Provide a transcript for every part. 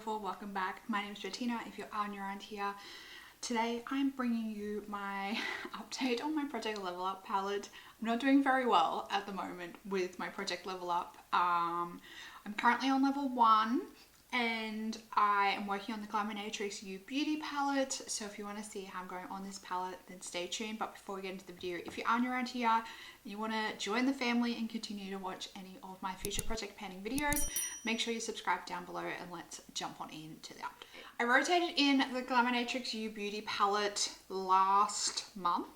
beautiful, welcome back. My name is Bettina if you are new around here. Today I'm bringing you my update on my Project Level Up palette. I'm not doing very well at the moment with my Project Level Up. I'm currently on level 1 and I am working on the Glaminatrix U Beauty palette. So if you want to see how I'm going on this palette, then stay tuned. But before we get into the video, if you are new around here and you want to join the family and continue to watch any of my future project panning videos, make sure you subscribe down below and let's jump on into the update. I rotated in the Glaminatrix U Beauty palette last month.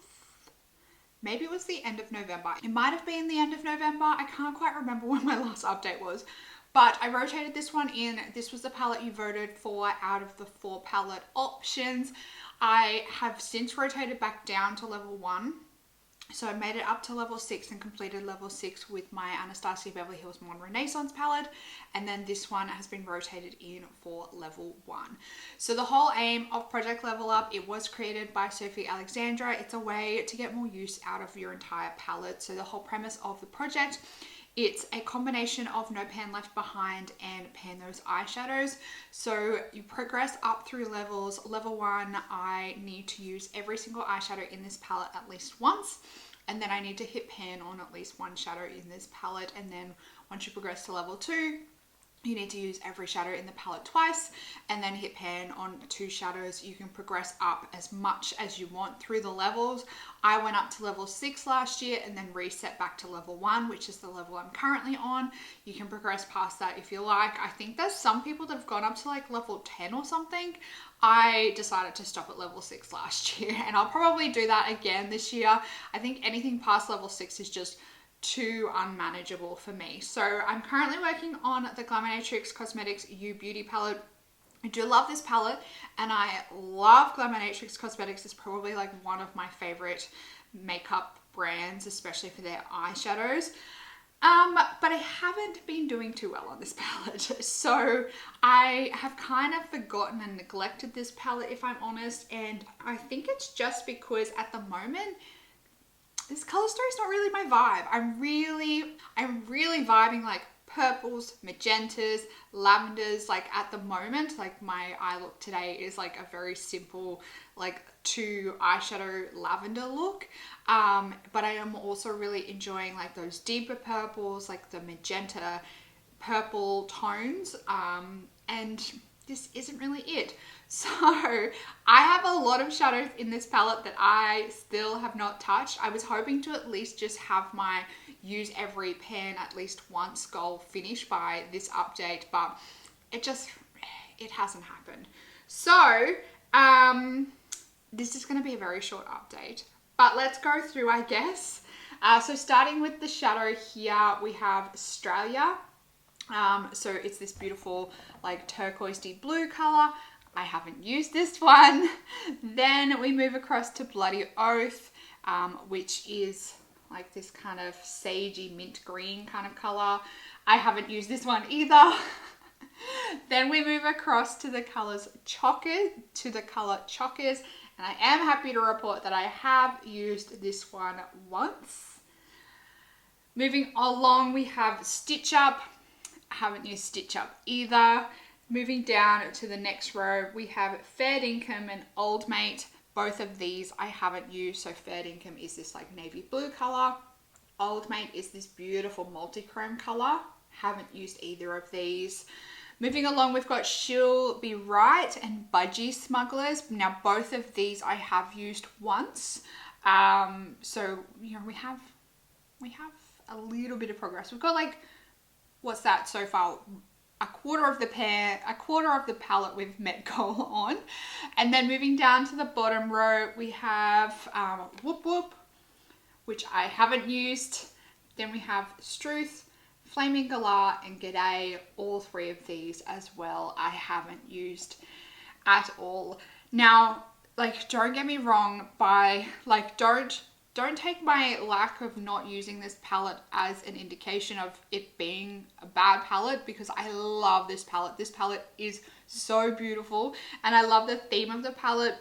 Maybe it was the end of November. It might have been the end of November. I can't quite remember when my last update was. But I rotated this one in. This was the palette you voted for out of the 4 palette options. I have since rotated back down to level 1. So I made it up to level 6 and completed level 6 with my Anastasia Beverly Hills Modern Renaissance palette. And then this one has been rotated in for level 1. So the whole aim of Project Level Up, it was created by Sofie Alexandra. It's a way to get more use out of your entire palette. So the whole premise of the project, it's a combination of No Pan Left Behind and Pan Those eyeshadows. So you progress up through levels. Level 1, I need to use every single eyeshadow in this palette at least once. And then I need to hit pan on at least one shadow in this palette. And then once you progress to level 2, you need to use every shadow in the palette twice and then hit pan on 2 shadows. You can progress up as much as you want through the levels. I went up to level 6 last year and then reset back to level 1, which is the level I'm currently on. You can progress past that if you like. I think there's some people that have gone up to like level 10 or something. I decided to stop at level 6 last year and I'll probably do that again this year. I think anything past level 6 is just too unmanageable for me. So I'm currently working on the Glaminatrix Cosmetics U Beauty palette. I do love this palette and I love Glaminatrix Cosmetics. It's probably like one of my favorite makeup brands, especially for their eyeshadows. But I haven't been doing too well on this palette. So I have kind of forgotten and neglected this palette, if I'm honest. And I think it's just because at the moment, this color story is not really my vibe. I'm really vibing like purples, magentas, lavenders. Like at the moment, like my eye look today is like a very simple, like 2 eyeshadow lavender look. But I am also really enjoying like those deeper purples, like the magenta purple tones. And this isn't really it. So I have a lot of shadows in this palette that I still have not touched. I was hoping to at least just have my use every pan at least once goal finished by this update, but it hasn't happened. So this is going to be a very short update, but let's go through, I guess. So starting with the shadow here, we have Australia. So it's this beautiful like turquoisey blue color. I haven't used this one. Then we move across to Bloody Oath, which is like this kind of sagey mint green kind of color. I haven't used this one either. Then we move across to the color Chockers, and I am happy to report that I have used this one once. Moving along, we have Stitch Up. I haven't used Stitch Up either. Moving down to the next row, we have Fair Dinkum and Old Mate. Both of these I haven't used. So Fair Dinkum is this like navy blue color. Old Mate is this beautiful multi-chrome color. Haven't used either of these. Moving along, we've got She'll Be Right and Budgie Smugglers. Now both of these I have used once. So you know we have a little bit of progress. We've got like, what's that so far? A quarter of the palette we've met goal on. And then moving down to the bottom row, we have Whoop Whoop, which I haven't used. Then we have Struth, Flaming Galah, and G'day. All 3 of these as well I haven't used at all. Now, like, don't get me wrong, don't take my lack of not using this palette as an indication of it being a bad palette, because I love this palette. This palette is so beautiful and I love the theme of the palette,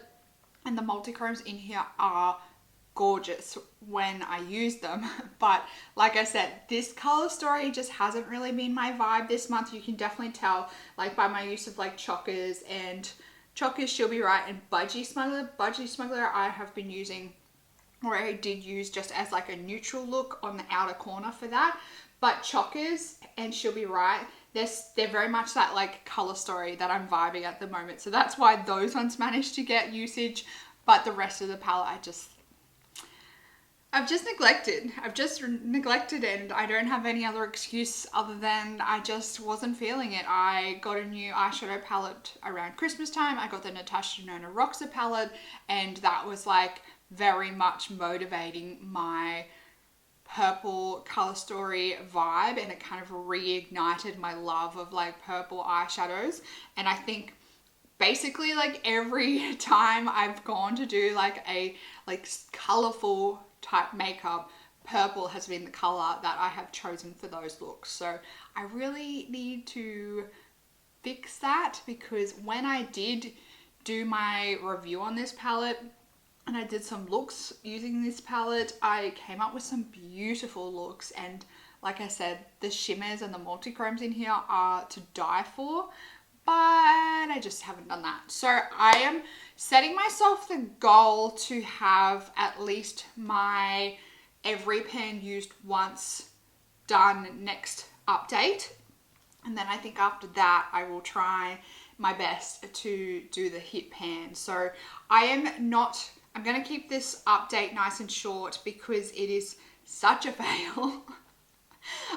and the multi-chromes in here are gorgeous when I use them. But like I said, this color story just hasn't really been my vibe this month. You can definitely tell like by my use of like Chockers and Chockers, She'll Be Right, and Budgie Smuggler. Budgie Smuggler I have been using, or I did use just as like a neutral look on the outer corner for that. But Chockers and She'll Be Right, they're very much that like color story that I'm vibing at the moment. So that's why those ones managed to get usage. But the rest of the palette, I've just neglected, and I don't have any other excuse other than I just wasn't feeling it. I got a new eyeshadow palette around Christmas time. I got the Natasha Denona Roxa palette, and that was like very much motivating my purple color story vibe, and it kind of reignited my love of like purple eyeshadows. And I think basically like every time I've gone to do like a like colorful type makeup, purple has been the color that I have chosen for those looks. So I really need to fix that, because when I did do my review on this palette and I did some looks using this palette, I came up with some beautiful looks. And like I said, the shimmers and the multi-chromes in here are to die for, but I just haven't done that. So I am setting myself the goal to have at least my every pan used once done next update. And then I think after that, I will try my best to do the hit pan. So I'm going to keep this update nice and short because it is such a fail.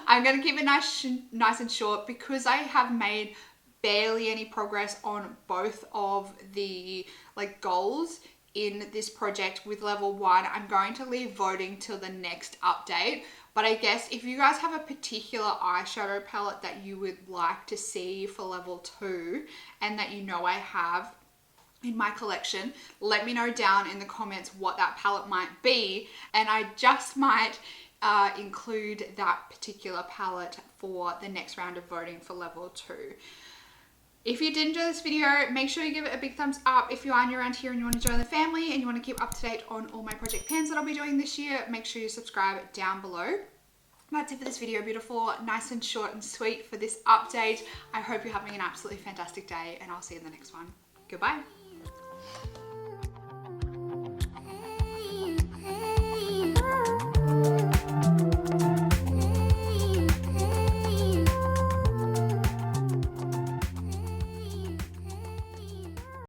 I'm going to keep it nice and short because I have made barely any progress on both of the like goals in this project with level 1. I'm going to leave voting till the next update. But I guess if you guys have a particular eyeshadow palette that you would like to see for level 2 and that you know I have in my collection, let me know down in the comments what that palette might be, and I just might include that particular palette for the next round of voting for level 2. If you did enjoy this video, make sure you give it a big thumbs up. If you are new around here and you want to join the family and you want to keep up to date on all my project pans that I'll be doing this year, make sure you subscribe down below. That's it for this video, beautiful. Nice and short and sweet for this update. I hope you're having an absolutely fantastic day, and I'll see you in the next one. Goodbye.